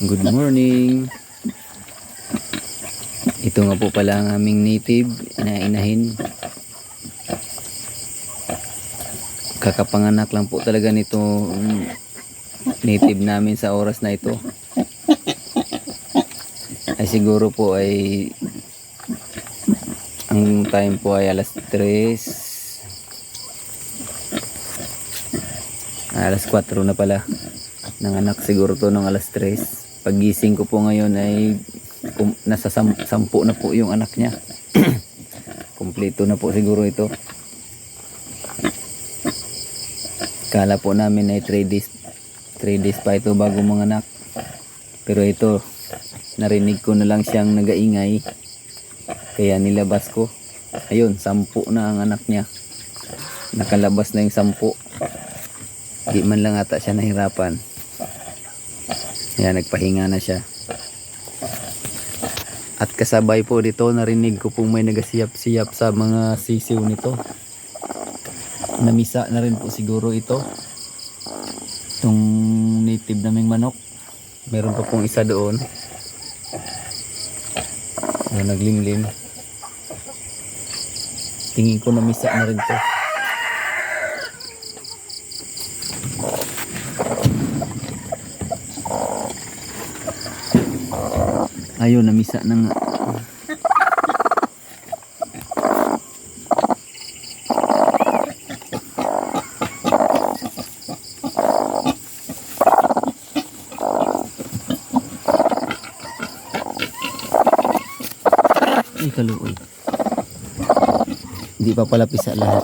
Good morning. Ito nga po pala ang aming native inahin. Kakapanganak lang po talaga nito native namin sa oras na ito. Ay siguro po ay ang time po ay alas 4 na pala. Nanganak siguro to ng alas 3. Paggising ko po ngayon ay nasa 10 na po yung anak niya. Kompleto na po siguro ito. Kala po namin ay 3 days pa ito bago manganak. Pero ito, narinig ko na lang siyang nagaingay. Kaya nilabas ko. Ayun, 10 na ang anak niya. Nakalabas na yung 10. Di man lang ata siya nahirapan. Ayan, nagpahinga na siya. At kasabay po dito, narinig ko pong may nagasiyap-siyap sa mga sisiw nito. Namisa na rin po siguro ito. Itong native naming manok. Meron pa pong isa doon. Ayan, naglimlim. Tingin ko namisa na rin to. Ayun, namisa na nga. Ay, kaluoy. Hindi pa pala pisa lahat.